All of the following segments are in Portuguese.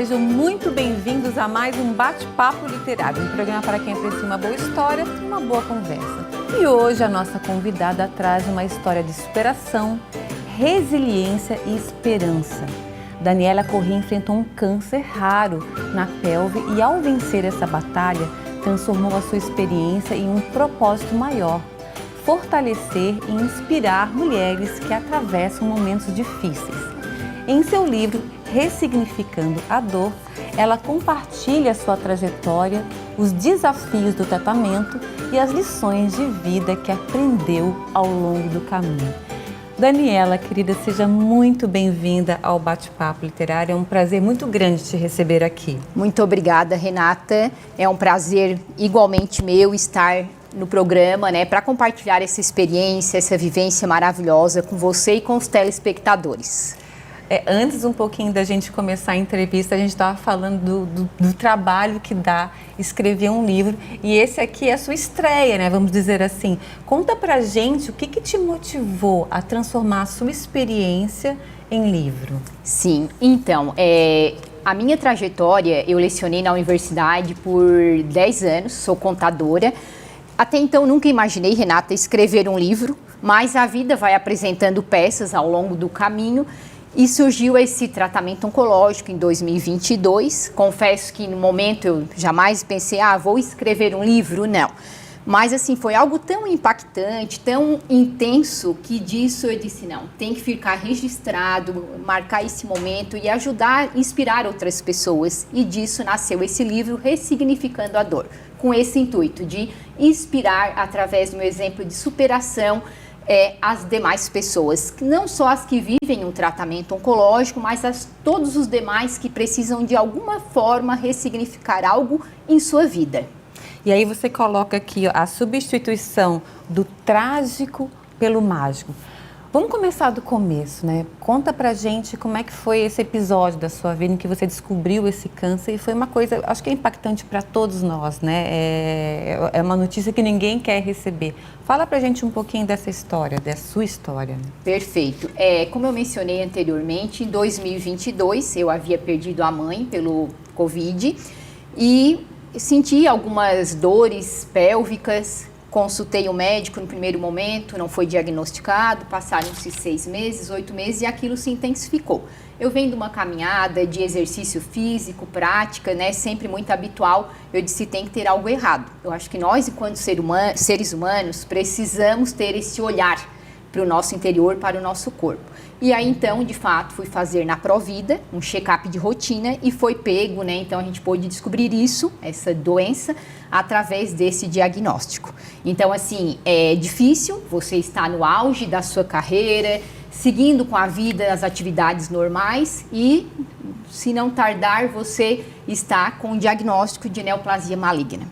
sejam muito bem-vindos a mais um Bate-Papo Literário, um programa para quem aprecia uma boa história e uma boa conversa. E hoje a nossa convidada traz uma história de superação, resiliência e esperança. Daniela Corrêa enfrentou um câncer raro na pelve e, ao vencer essa batalha, transformou a sua experiência em um propósito maior: fortalecer e inspirar mulheres que atravessam momentos difíceis. Em seu livro Ressignificando a Dor, ela compartilha sua trajetória, os desafios do tratamento e as lições de vida que aprendeu ao longo do caminho. Daniela, querida, seja muito bem-vinda ao Bate-Papo Literário. É um prazer muito grande te receber aqui. Muito obrigada, Renata. É um prazer igualmente meu estar no programa, né, para compartilhar essa experiência, essa vivência maravilhosa com você e com os telespectadores. Antes um pouquinho da gente começar a entrevista, a gente estava falando do trabalho que dá escrever um livro, e esse aqui é a sua estreia, né? Vamos dizer assim. Conta pra gente o que te motivou a transformar a sua experiência em livro. Sim, então, a minha trajetória, eu lecionei na universidade por 10 anos, sou contadora. Até então nunca imaginei, Renata, escrever um livro, mas a vida vai apresentando peças ao longo do caminho. E surgiu esse tratamento oncológico em 2022. Confesso que no momento eu jamais pensei, vou escrever um livro, não. Mas assim, foi algo tão impactante, tão intenso, que disso eu disse, não, tem que ficar registrado, marcar esse momento e ajudar, inspirar outras pessoas. E disso nasceu esse livro, Ressignificando a Dor, com esse intuito de inspirar através do meu exemplo de superação, as demais pessoas, não só as que vivem um tratamento oncológico, mas todos os demais que precisam de alguma forma ressignificar algo em sua vida. E aí você coloca aqui a substituição do trágico pelo mágico. Vamos começar do começo, né? Conta pra gente como é que foi esse episódio da sua vida em que você descobriu esse câncer, e foi uma coisa, acho que é impactante para todos nós, né? É uma notícia que ninguém quer receber. Fala pra gente um pouquinho dessa história, da sua história. Perfeito. Como eu mencionei anteriormente, em 2022 eu havia perdido a mãe pelo Covid e senti algumas dores pélvicas. Consultei o médico no primeiro momento, não foi diagnosticado, passaram-se 6 meses, 8 meses e aquilo se intensificou. Eu venho de uma caminhada de exercício físico, prática, né, sempre muito habitual, eu disse, tem que ter algo errado. Eu acho que nós, enquanto seres humanos, precisamos ter esse olhar para o nosso interior, para o nosso corpo. E aí, então, de fato, fui fazer na Provida um check-up de rotina e foi pego, né? Então, a gente pôde descobrir isso, essa doença, através desse diagnóstico. Então, assim, é difícil, você está no auge da sua carreira, seguindo com a vida, as atividades normais e, se não tardar, você está com o diagnóstico de neoplasia maligna.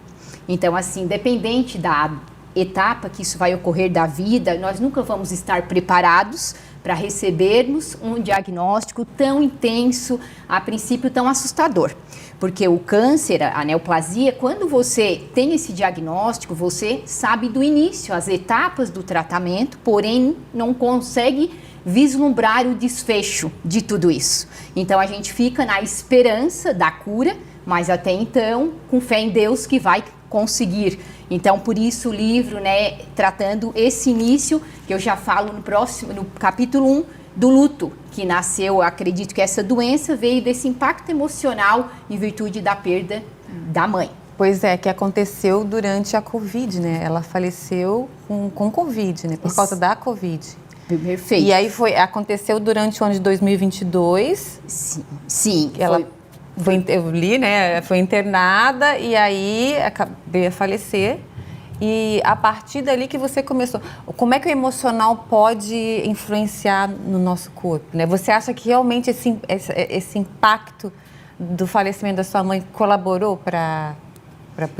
Então, assim, dependente da etapa que isso vai ocorrer da vida, nós nunca vamos estar preparados para recebermos um diagnóstico tão intenso, a princípio tão assustador. Porque o câncer, a neoplasia, quando você tem esse diagnóstico, você sabe do início, as etapas do tratamento, porém não consegue vislumbrar o desfecho de tudo isso. Então a gente fica na esperança da cura, mas até então, com fé em Deus que vai conseguir. Então, por isso o livro, né, tratando esse início, que eu já falo no capítulo 1, do luto, que nasceu, acredito que essa doença veio desse impacto emocional em virtude da perda da mãe. Pois é, que aconteceu durante a Covid, né? Ela faleceu com Covid, né? Por causa da Covid. Perfeito. E aí aconteceu durante o ano de 2022. Sim. Eu li, né? Foi internada e aí veio a falecer. E a partir dali que você começou, como é que o emocional pode influenciar no nosso corpo, né? Você acha que realmente esse impacto do falecimento da sua mãe colaborou para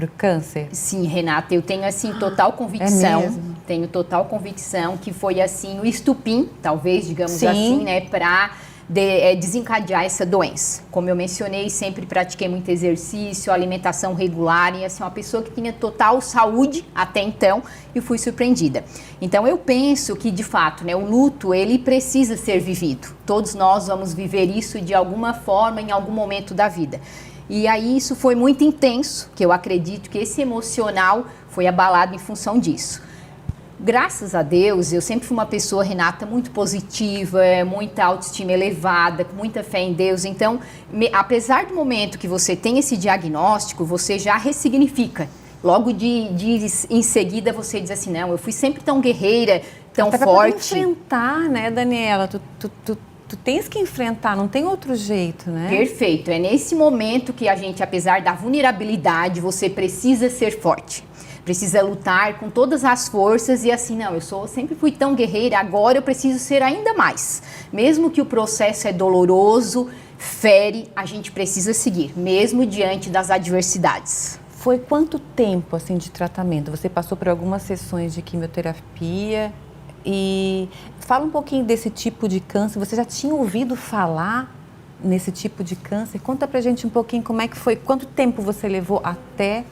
o câncer? Sim, Renata, eu tenho assim total convicção, tenho total convicção que foi assim o estupim, talvez, digamos assim, né, para desencadear essa doença. Como eu mencionei, sempre pratiquei muito exercício, alimentação regular e assim, uma pessoa que tinha total saúde até então e fui surpreendida. Então eu penso que de fato, né, o luto ele precisa ser vivido. Todos nós vamos viver isso de alguma forma em algum momento da vida. E aí isso foi muito intenso, que eu acredito que esse emocional foi abalado em função disso. Graças a Deus, eu sempre fui uma pessoa, Renata, muito positiva, muita autoestima elevada, com muita fé em Deus. Então, apesar do momento que você tem esse diagnóstico, você já ressignifica. Logo em seguida, você diz assim, não, eu fui sempre tão guerreira, tão até forte. Pra enfrentar, né, Daniela? Tu tens que enfrentar, não tem outro jeito, né? Perfeito. É nesse momento que a gente, apesar da vulnerabilidade, você precisa ser forte. Precisa lutar com todas as forças e assim, não, sempre fui tão guerreira, agora eu preciso ser ainda mais. Mesmo que o processo é doloroso, fere, a gente precisa seguir, mesmo diante das adversidades. Foi quanto tempo, assim, de tratamento? Você passou por algumas sessões de quimioterapia e fala um pouquinho desse tipo de câncer. Você já tinha ouvido falar nesse tipo de câncer? Conta pra gente um pouquinho como é que foi, quanto tempo você levou até...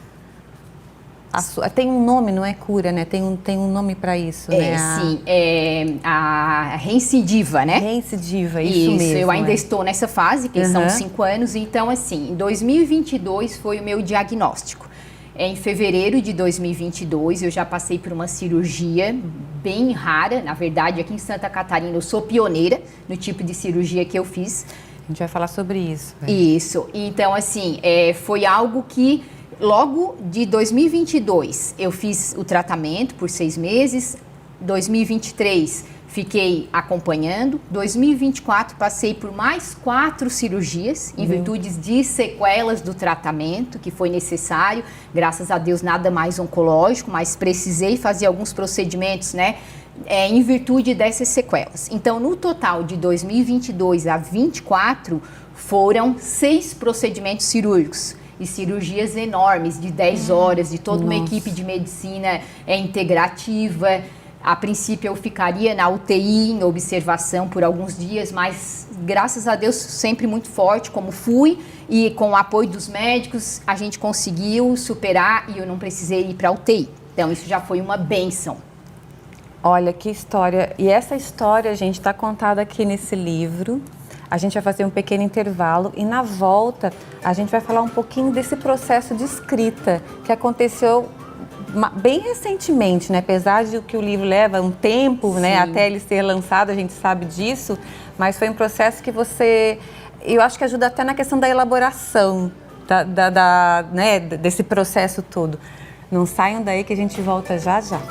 Tem um nome, não é cura, né? Tem um nome para isso, né? Sim, a reincidiva, né? Reincidiva, isso mesmo. Eu ainda estou nessa fase, que são 5 anos. Então, assim, em 2022 foi o meu diagnóstico. Em fevereiro de 2022, eu já passei por uma cirurgia bem rara. Na verdade, aqui em Santa Catarina, eu sou pioneira no tipo de cirurgia que eu fiz. A gente vai falar sobre isso. Isso. Então, assim, foi algo que... Logo de 2022, eu fiz o tratamento por 6 meses. 2023, fiquei acompanhando. 2024, passei por mais 4 cirurgias, em virtude de sequelas do tratamento, que foi necessário. Graças a Deus, nada mais oncológico, mas precisei fazer alguns procedimentos, né? Em virtude dessas sequelas. Então, no total de 2022 a 2024, foram 6 procedimentos cirúrgicos. E cirurgias enormes, de 10 horas, de toda uma equipe de medicina integrativa. A princípio eu ficaria na UTI, em observação por alguns dias, mas graças a Deus sempre muito forte, como fui, e com o apoio dos médicos a gente conseguiu superar e eu não precisei ir para a UTI. Então isso já foi uma bênção. Olha que história, e essa história, gente, está contada aqui nesse livro. A gente vai fazer um pequeno intervalo e na volta a gente vai falar um pouquinho desse processo de escrita que aconteceu bem recentemente, né? Apesar de que o livro leva um tempo, né, até ele ser lançado, a gente sabe disso, mas foi um processo que eu acho que ajuda até na questão da elaboração né, desse processo todo. Não saiam daí que a gente volta já já.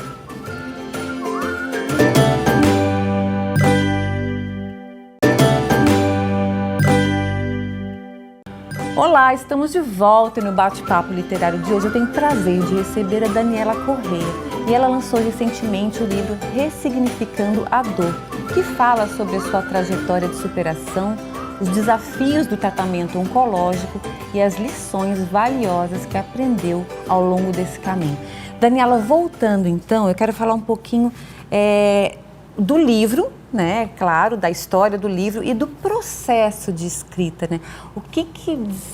Olá, estamos de volta no Bate-Papo Literário de hoje. Eu tenho o prazer de receber a Daniela Corrêa e ela lançou recentemente o livro Ressignificando a Dor, que fala sobre a sua trajetória de superação, os desafios do tratamento oncológico e as lições valiosas que aprendeu ao longo desse caminho. Daniela, voltando então, eu quero falar um pouquinho do livro, né? Claro, da história do livro e do processo de escrita, né? O que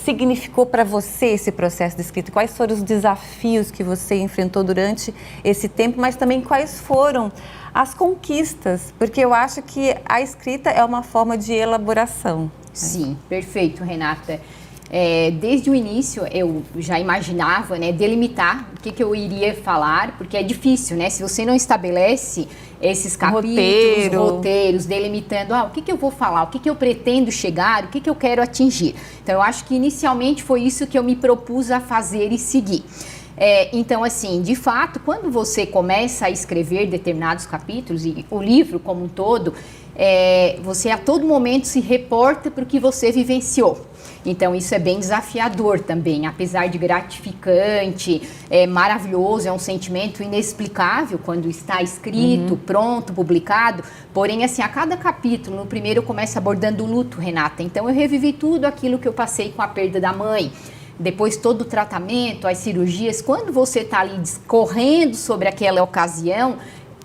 significou para você esse processo de escrita? Quais foram os desafios que você enfrentou durante esse tempo, mas também quais foram as conquistas? Porque eu acho que a escrita é uma forma de elaboração. Sim, perfeito, Renata. Desde o início eu já imaginava, né, delimitar o que eu iria falar, porque é difícil, né? Se você não estabelece esses capítulos, roteiros, delimitando o que eu vou falar, o que eu pretendo chegar, o que eu quero atingir. Então eu acho que inicialmente foi isso que eu me propus a fazer e seguir. Então, assim, de fato, quando você começa a escrever determinados capítulos, e o livro como um todo, você a todo momento se reporta para o que você vivenciou. Então, isso é bem desafiador também, apesar de gratificante, maravilhoso, é um sentimento inexplicável quando está escrito, pronto, publicado. Porém, assim, a cada capítulo, no primeiro eu começo abordando o luto, Renata. Então, eu revivi tudo aquilo que eu passei com a perda da mãe. Depois todo o tratamento, as cirurgias, quando você está ali discorrendo sobre aquela ocasião,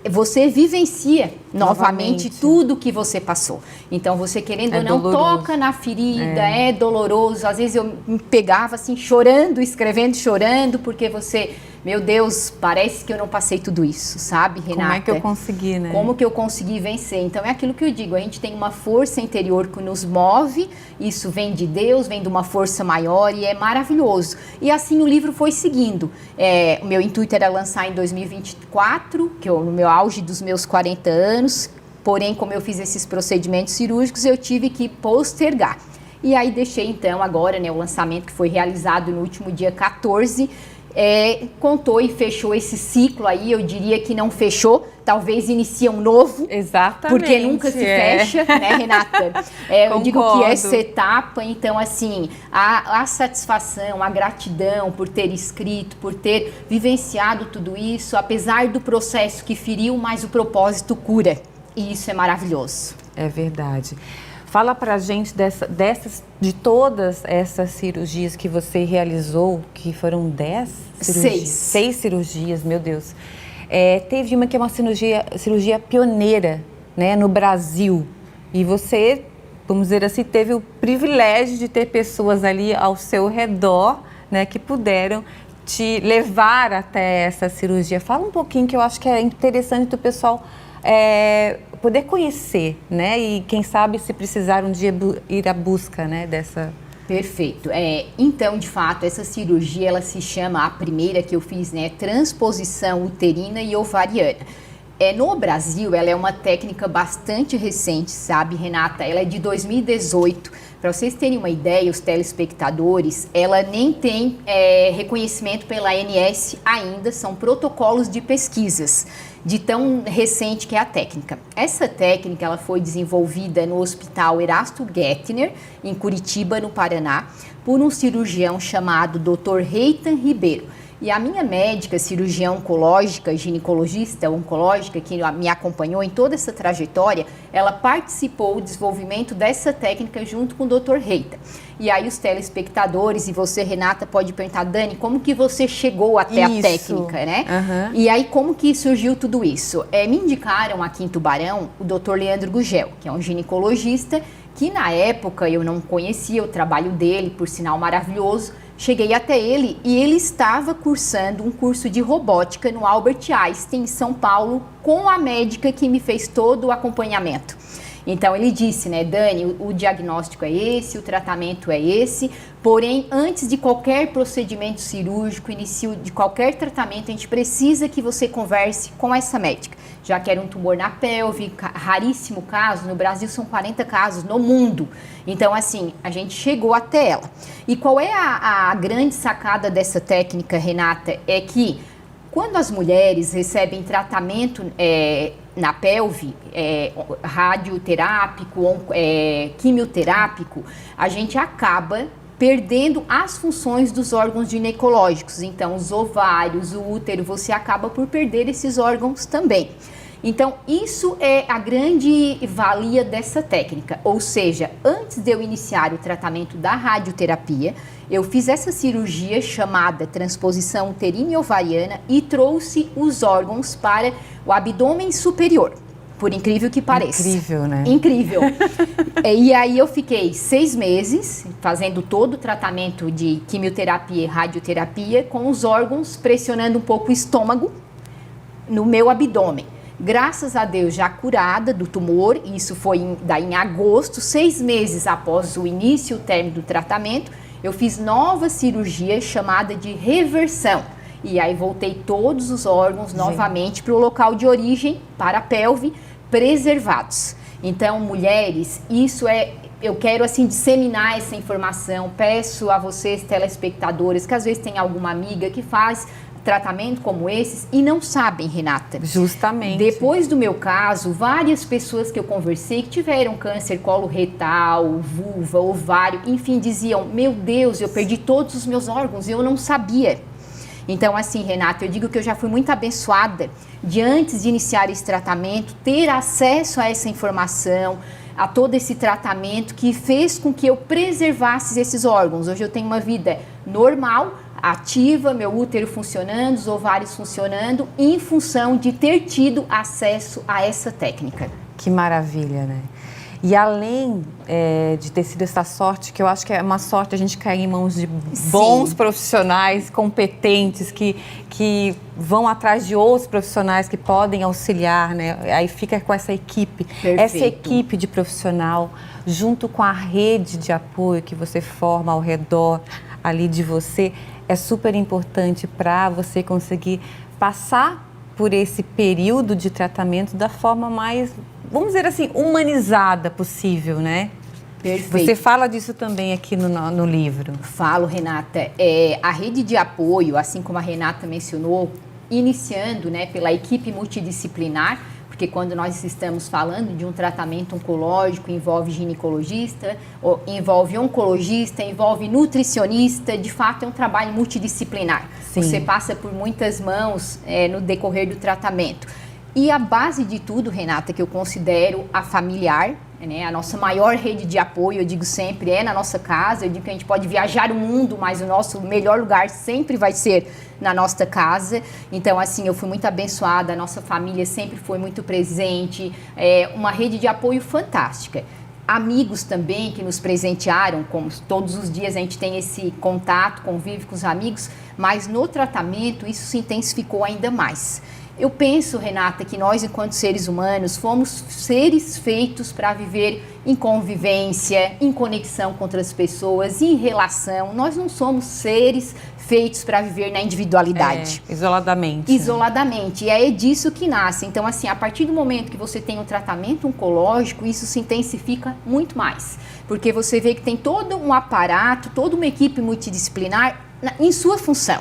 você vivencia novamente tudo que você passou. Então, você querendo ou não, toca na ferida, é doloroso. Às vezes eu me pegava assim, chorando, escrevendo, chorando, porque você... Meu Deus, parece que eu não passei tudo isso, sabe, Renata? Como é que eu consegui, né? Como que eu consegui vencer? Então, é aquilo que eu digo, a gente tem uma força interior que nos move, isso vem de Deus, vem de uma força maior e é maravilhoso. E assim o livro foi seguindo. O meu intuito era lançar em 2024, que eu no meu auge dos meus 40 anos, porém, como eu fiz esses procedimentos cirúrgicos, eu tive que postergar. E aí deixei, então, agora, né, o lançamento que foi realizado no último dia 14, contou e fechou esse ciclo aí, eu diria que não fechou, talvez inicia um novo. Exatamente. Porque nunca se fecha, né, Renata? Eu digo que essa etapa, então, assim, a satisfação, a gratidão por ter escrito, por ter vivenciado tudo isso, apesar do processo que feriu, mas o propósito cura. E isso é maravilhoso. É verdade. Fala pra gente de todas essas cirurgias que você realizou, que foram 10 cirurgias? 6 cirurgias, meu Deus. Teve uma que é uma cirurgia pioneira, né, no Brasil. E você, vamos dizer assim, teve o privilégio de ter pessoas ali ao seu redor, né, que puderam te levar até essa cirurgia. Fala um pouquinho, que eu acho que é interessante o pessoal poder conhecer, né? E quem sabe, se precisar um dia ir à busca, né, dessa... Perfeito. Então, de fato, essa cirurgia, ela se chama, a primeira que eu fiz, né, transposição uterina e ovariana. No Brasil, ela é uma técnica bastante recente, sabe, Renata? Ela é de 2018. Para vocês terem uma ideia, os telespectadores, ela nem tem reconhecimento pela ANS ainda, são protocolos de pesquisas, de tão recente que é a técnica. Essa técnica, ela foi desenvolvida no Hospital Erasto Gettner, em Curitiba, no Paraná, por um cirurgião chamado Dr. Reitan Ribeiro. E a minha médica, cirurgiã oncológica, ginecologista oncológica, que me acompanhou em toda essa trajetória, ela participou do desenvolvimento dessa técnica junto com o Dr. Reita. E aí os telespectadores e você, Renata, pode perguntar, Dani, como que você chegou até a técnica, né? Uhum. E aí como que surgiu tudo isso? Me indicaram aqui em Tubarão o Dr. Leandro Gugel, que é um ginecologista, que na época eu não conhecia o trabalho dele, por sinal maravilhoso. Cheguei até ele e ele estava cursando um curso de robótica no Albert Einstein, em São Paulo, com a médica que me fez todo o acompanhamento. Então ele disse, né, Dani, o diagnóstico é esse, o tratamento é esse, porém, antes de qualquer procedimento cirúrgico, início de qualquer tratamento, a gente precisa que você converse com essa médica, já que era um tumor na pelve, raríssimo caso, no Brasil são 40 casos no mundo. Então, assim, a gente chegou até ela. E qual é a grande sacada dessa técnica, Renata? É que quando as mulheres recebem tratamento na pelve, radioterápico, quimioterápico, a gente acaba perdendo as funções dos órgãos ginecológicos. Então, os ovários, o útero, você acaba por perder esses órgãos também. Então, isso é a grande valia dessa técnica, ou seja, antes de eu iniciar o tratamento da radioterapia, eu fiz essa cirurgia chamada transposição uterina e ovariana e trouxe os órgãos para o abdômen superior, por incrível que pareça. Incrível, né? Incrível. E aí eu fiquei 6 meses fazendo todo o tratamento de quimioterapia e radioterapia com os órgãos pressionando um pouco o estômago no meu abdômen. Graças a Deus, já curada do tumor, isso foi em agosto, 6 meses após o início e o término do tratamento, eu fiz nova cirurgia chamada de reversão. E aí voltei todos os órgãos novamente para o local de origem, para a pelve, preservados. Então, mulheres, eu quero assim disseminar essa informação, peço a vocês, telespectadores, que às vezes tem alguma amiga que faz tratamento como esses e não sabem, Renata. Justamente. Depois do meu caso, várias pessoas que eu conversei que tiveram câncer coloretal, vulva, ovário, enfim, diziam, meu Deus, eu perdi todos os meus órgãos e eu não sabia. Então, assim, Renata, eu digo que eu já fui muito abençoada de antes de iniciar esse tratamento, ter acesso a essa informação, a todo esse tratamento que fez com que eu preservasse esses órgãos. Hoje eu tenho uma vida normal, ativa, meu útero funcionando, os ovários funcionando, em função de ter tido acesso a essa técnica. Que maravilha, né? E além de ter sido essa sorte, que eu acho que é uma sorte a gente cair em mãos de bons profissionais, competentes, que vão atrás de outros profissionais que podem auxiliar, né? Aí fica com essa equipe. Perfeito. Essa equipe de profissional, junto com a rede de apoio que você forma ao redor ali de você, é super importante para você conseguir passar por esse período de tratamento da forma mais, vamos dizer assim, humanizada possível, né? Perfeito. Você fala disso também aqui no livro. Falo, Renata. A rede de apoio, assim como a Renata mencionou, iniciando, né, pela equipe multidisciplinar, porque quando nós estamos falando de um tratamento oncológico, envolve ginecologista, envolve oncologista, envolve nutricionista, de fato é um trabalho multidisciplinar. Sim. Você passa por muitas mãos no decorrer do tratamento. E a base de tudo, Renata, que eu considero a familiar, né, a nossa maior rede de apoio, eu digo sempre, é na nossa casa. Eu digo que a gente pode viajar o mundo, mas o nosso melhor lugar sempre vai ser na nossa casa. Então, assim, eu fui muito abençoada, a nossa família sempre foi muito presente, uma rede de apoio fantástica. Amigos também que nos presentearam, como todos os dias a gente tem esse contato, convive com os amigos, mas no tratamento isso se intensificou ainda mais. Eu penso, Renata, que nós, enquanto seres humanos, fomos seres feitos para viver em convivência, em conexão com outras pessoas, em relação. Nós não somos seres feitos para viver na individualidade. Isoladamente. Isoladamente. E é disso que nasce. Então, assim, a partir do momento que você tem um tratamento oncológico, isso se intensifica muito mais. Porque você vê que tem todo um aparato, toda uma equipe multidisciplinar em sua função.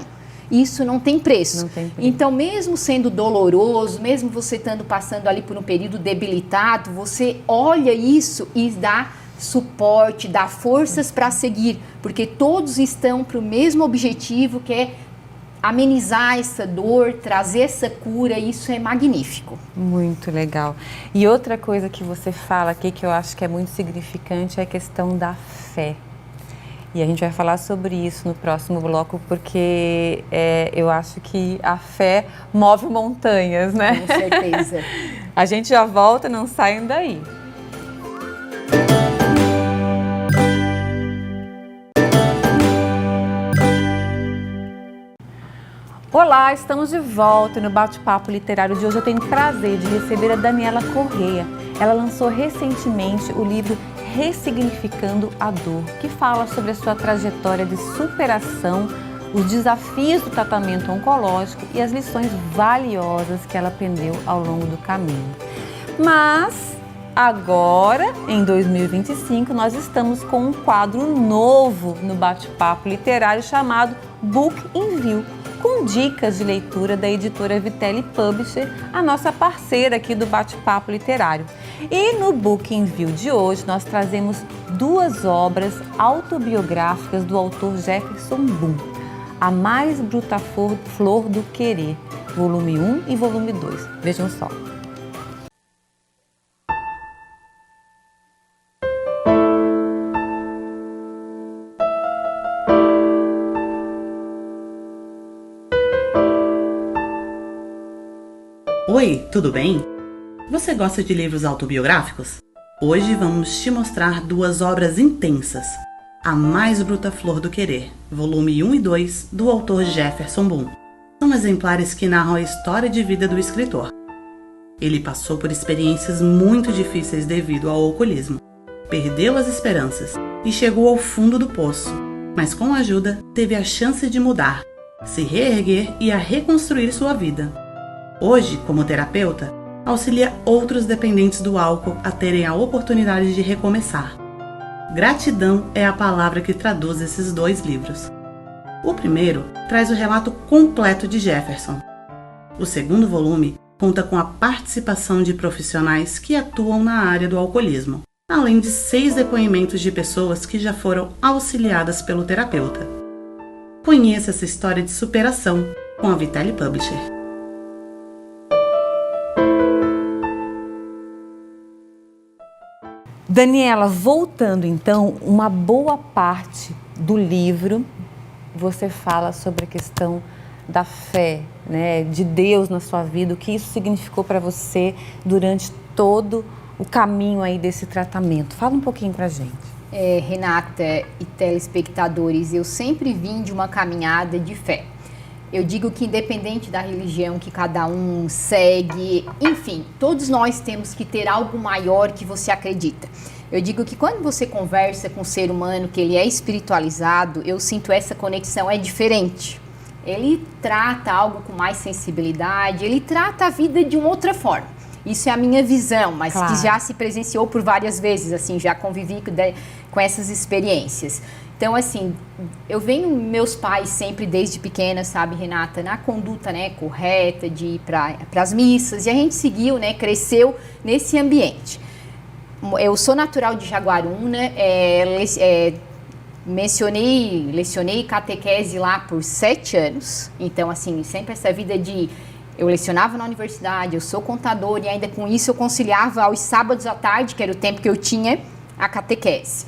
Isso não tem preço. Não tem preço. Então, mesmo sendo doloroso, mesmo você estando passando ali por um período debilitado, você olha isso e dá suporte, dá forças para seguir, porque todos estão para o mesmo objetivo, que é amenizar essa dor, trazer essa cura. Isso é magnífico. Muito legal. E outra coisa que você fala aqui, que eu acho que é muito significante, é a questão da fé. E a gente vai falar sobre isso no próximo bloco, porque eu acho que a fé move montanhas, né? Com certeza. A gente já volta, não saiam daí. Olá, estamos de volta no Bate-Papo Literário de hoje. Eu tenho o prazer de receber a Daniela Correia. Ela lançou recentemente o livro Ressignificando a Dor, que fala sobre a sua trajetória de superação, os desafios do tratamento oncológico e as lições valiosas que ela aprendeu ao longo do caminho. Mas agora, em 2025, nós estamos com um quadro novo no Bate-Papo Literário chamado Book Envio, com dicas de leitura da editora Vitelli Publisher, a nossa parceira aqui do Bate-Papo Literário. E no Book Envio de hoje nós trazemos 2 obras autobiográficas do autor Jefferson Boom, A Mais Bruta Flor do Querer, volume 1 e volume 2. Vejam só. Oi, tudo bem? Você gosta de livros autobiográficos? Hoje vamos te mostrar 2 obras intensas. A Mais Bruta Flor do Querer, volume 1 e 2, do autor Jefferson Boom. São exemplares que narram a história de vida do escritor. Ele passou por experiências muito difíceis devido ao alcoolismo. Perdeu as esperanças e chegou ao fundo do poço, mas com ajuda teve a chance de mudar, se reerguer e a reconstruir sua vida. Hoje, como terapeuta, auxilia outros dependentes do álcool a terem a oportunidade de recomeçar. Gratidão é a palavra que traduz esses 2 livros. O primeiro traz o relato completo de Jefferson. O segundo volume conta com a participação de profissionais que atuam na área do alcoolismo, além de 6 depoimentos de pessoas que já foram auxiliadas pelo terapeuta. Conheça essa história de superação com a Vitelli Publisher. Daniela, voltando então, uma boa parte do livro você fala sobre a questão da fé, né, de Deus na sua vida, o que isso significou para você durante todo o caminho aí desse tratamento. Fala um pouquinho pra gente. Renata e telespectadores, eu sempre vim de uma caminhada de fé. Eu digo que independente da religião que cada um segue, enfim, todos nós temos que ter algo maior que você acredita. Eu digo que quando você conversa com um ser humano que ele é espiritualizado, eu sinto essa conexão é diferente. Ele trata algo com mais sensibilidade, ele trata a vida de uma outra forma. Isso é a minha visão, mas claro, que já se presenciou por várias vezes, assim, já convivi com essas experiências. Então, assim, eu venho meus pais sempre desde pequena, sabe, Renata, na conduta, né, correta de ir para as missas, e a gente seguiu, né, cresceu nesse ambiente. Eu sou natural de Jaguaruna, lecionei catequese lá por 7 anos, então, assim, sempre essa vida de... Eu lecionava na universidade, eu sou contador e ainda com isso eu conciliava aos sábados à tarde, que era o tempo que eu tinha, a catequese.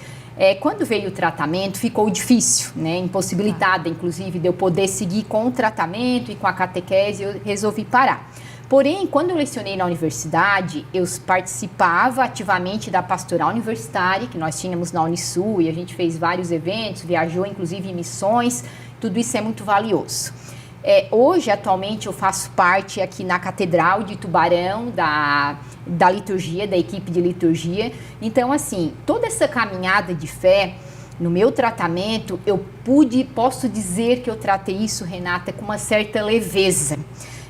Quando veio o tratamento, ficou difícil, né? Impossibilitada, inclusive, de eu poder seguir com o tratamento e com a catequese, eu resolvi parar. Porém, quando eu lecionei na universidade, eu participava ativamente da pastoral universitária, que nós tínhamos na Unisul, e a gente fez vários eventos, viajou inclusive em missões, tudo isso é muito valioso. Hoje, atualmente, eu faço parte aqui na Catedral de Tubarão, da liturgia, da equipe de liturgia. Então, assim, toda essa caminhada de fé, no meu tratamento, posso dizer que eu tratei isso, Renata, com uma certa leveza.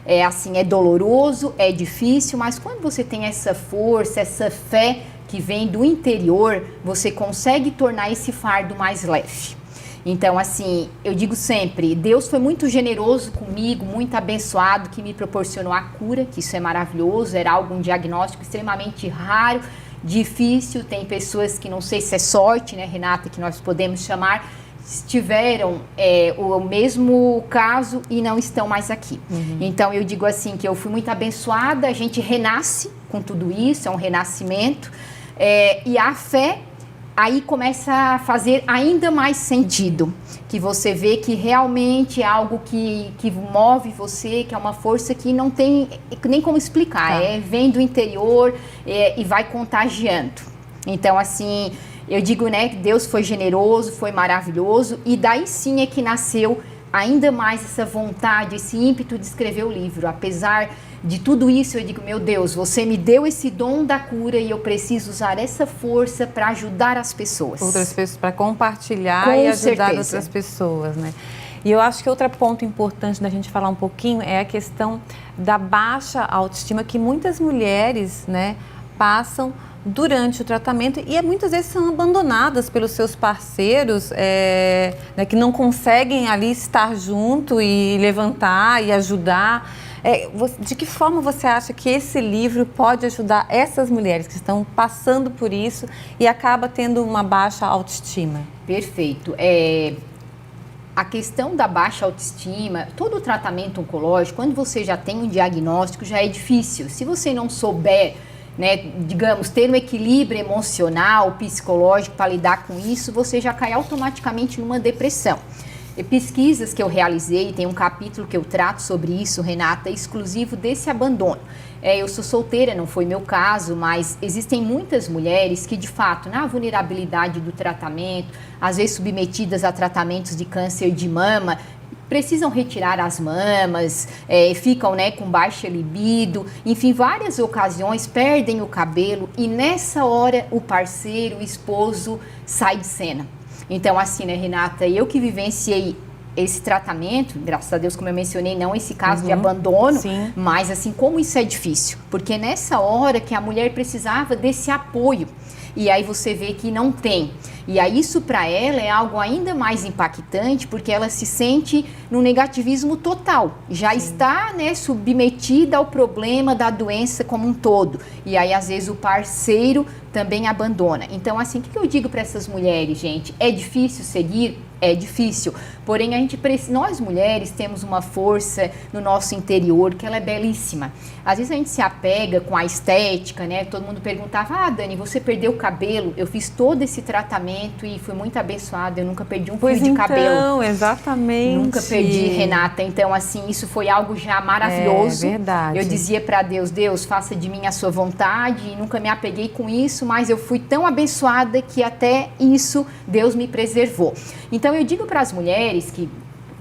É doloroso, é difícil, mas quando você tem essa força, essa fé que vem do interior, você consegue tornar esse fardo mais leve. Então, assim, eu digo sempre, Deus foi muito generoso comigo, muito abençoado, que me proporcionou a cura, que isso é maravilhoso, era um diagnóstico extremamente raro, difícil, tem pessoas que não sei se é sorte, né, Renata, que nós podemos chamar, tiveram o mesmo caso e não estão mais aqui. Então, eu digo assim, que eu fui muito abençoada, a gente renasce com tudo isso, é um renascimento, e a fé aí começa a fazer ainda mais sentido, que você vê que realmente é algo que move você, que é uma força que não tem nem como explicar, vem do interior e vai contagiando. Então, assim, eu digo, né, que Deus foi generoso, foi maravilhoso, e daí sim é que nasceu ainda mais essa vontade, esse ímpeto de escrever o livro. Apesar de tudo isso, eu digo, meu Deus, você me deu esse dom da cura e eu preciso usar essa força para ajudar as pessoas. Outras pessoas, para compartilhar e ajudar outras pessoas, né? E eu acho que outro ponto importante da gente falar um pouquinho é a questão da baixa autoestima que muitas mulheres, né, passam durante o tratamento e muitas vezes são abandonadas pelos seus parceiros, né, que não conseguem ali estar junto e levantar e ajudar. De que forma você acha que esse livro pode ajudar essas mulheres que estão passando por isso e acaba tendo uma baixa autoestima? Perfeito. A questão da baixa autoestima, todo o tratamento oncológico, quando você já tem um diagnóstico, já é difícil. Se você não souber, né, digamos, ter um equilíbrio emocional, psicológico para lidar com isso, você já cai automaticamente numa depressão. E pesquisas que eu realizei, tem um capítulo que eu trato sobre isso, Renata, exclusivo desse abandono. Eu sou solteira, não foi meu caso, mas existem muitas mulheres que, de fato, na vulnerabilidade do tratamento, às vezes submetidas a tratamentos de câncer de mama, precisam retirar as mamas, ficam, né, com baixa libido, enfim, várias ocasiões perdem o cabelo e nessa hora o parceiro, o esposo sai de cena. Então, assim, né, Renata, eu que vivenciei esse tratamento, graças a Deus, como eu mencionei, não esse caso de abandono, sim, mas assim, como isso é difícil, porque nessa hora que a mulher precisava desse apoio, e aí você vê que não tem. E aí isso para ela é algo ainda mais impactante, porque ela se sente no negativismo total. Já está, né, submetida ao problema da doença como um todo. E aí às vezes o parceiro também abandona. Então assim, o que eu digo para essas mulheres, gente? É difícil seguir? É difícil, porém nós mulheres temos uma força no nosso interior que ela é belíssima. Às vezes a gente se apega com a estética, né? Todo mundo perguntava, Dani, você perdeu o cabelo? Eu fiz todo esse tratamento e fui muito abençoada, eu nunca perdi um fio de cabelo. Então, exatamente. Nunca perdi, Renata. Então, assim, isso foi algo já maravilhoso. É verdade. Eu dizia para Deus, Deus, faça de mim a sua vontade, e nunca me apeguei com isso, mas eu fui tão abençoada que até isso Deus me preservou. Então, eu digo para as mulheres que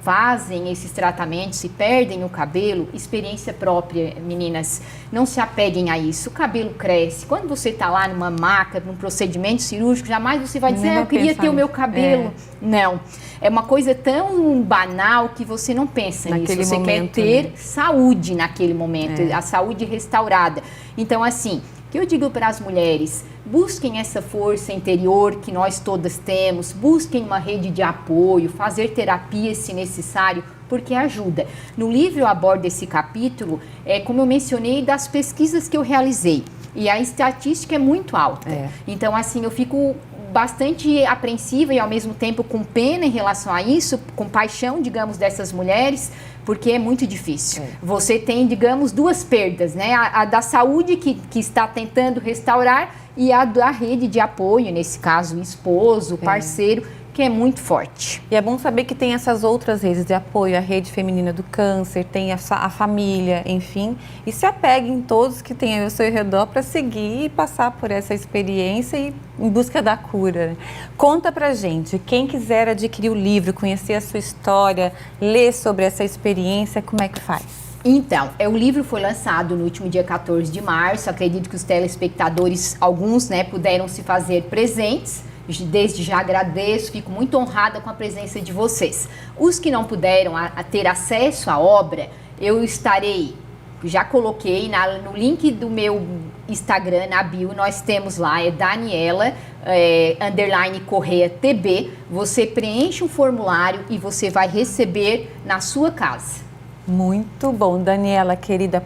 fazem esses tratamentos e perdem o cabelo, experiência própria, meninas, não se apeguem a isso. O cabelo cresce. Quando você está lá numa maca, num procedimento cirúrgico, jamais você vai dizer, eu queria ter o meu cabelo. Não. É uma coisa tão banal que você não pensa nisso. Você quer ter saúde naquele momento, a saúde restaurada. Então, assim, o que eu digo para as mulheres, busquem essa força interior que nós todas temos, busquem uma rede de apoio, fazer terapia se necessário, porque ajuda. No livro eu abordo esse capítulo, como eu mencionei, das pesquisas que eu realizei. E a estatística é muito alta. Então, assim, eu fico bastante apreensiva e ao mesmo tempo com pena em relação a isso, com paixão, digamos, dessas mulheres, porque é muito difícil. Você tem, digamos, duas perdas, né? A da saúde que está tentando restaurar e a da rede de apoio, nesse caso, o esposo, o parceiro, que é muito forte. E é bom saber que tem essas outras redes de apoio, a Rede Feminina do Câncer, tem a família, enfim. E se apeguem todos que têm ao seu redor para seguir e passar por essa experiência e em busca da cura. Conta pra gente, quem quiser adquirir o livro, conhecer a sua história, ler sobre essa experiência, como é que faz? Então, o livro foi lançado no último dia 14 de março, acredito que os telespectadores, alguns, né, puderam se fazer presentes. Desde já agradeço, fico muito honrada com a presença de vocês. Os que não puderam ter acesso à obra, eu estarei, já coloquei no link do meu Instagram, na bio, nós temos lá, Daniela, _Correia TB. Você preenche um formulário e você vai receber na sua casa. Muito bom, Daniela, querida.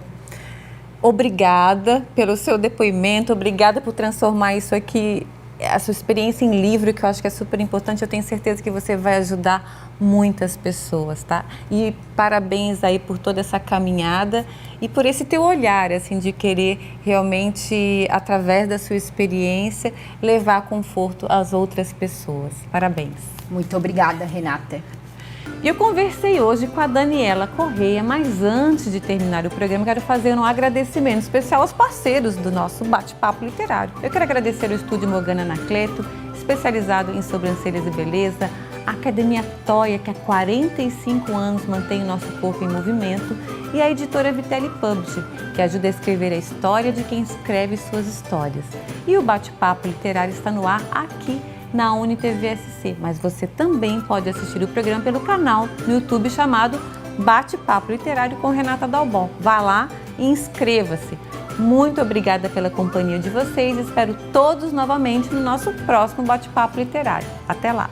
Obrigada pelo seu depoimento, obrigada por transformar isso aqui, a sua experiência em livro, que eu acho que é super importante. Eu tenho certeza que você vai ajudar muitas pessoas, tá? E parabéns aí por toda essa caminhada e por esse teu olhar, assim, de querer realmente, através da sua experiência, levar conforto às outras pessoas. Parabéns. Muito obrigada, Renata. E eu conversei hoje com a Daniela Correia, mas antes de terminar o programa, quero fazer um agradecimento especial aos parceiros do nosso bate-papo literário. Eu quero agradecer ao Estúdio Morgana Anacleto, especializado em sobrancelhas e beleza, a Academia Toia, que há 45 anos mantém o nosso corpo em movimento, e a editora Vitelli Publishing, que ajuda a escrever a história de quem escreve suas histórias. E o bate-papo literário está no ar aqui na UniTV-SC, mas você também pode assistir o programa pelo canal no YouTube chamado Bate-Papo Literário com Renata Dalbon. Vá lá e inscreva-se. Muito obrigada pela companhia de vocês. Espero todos novamente no nosso próximo Bate-Papo Literário. Até lá!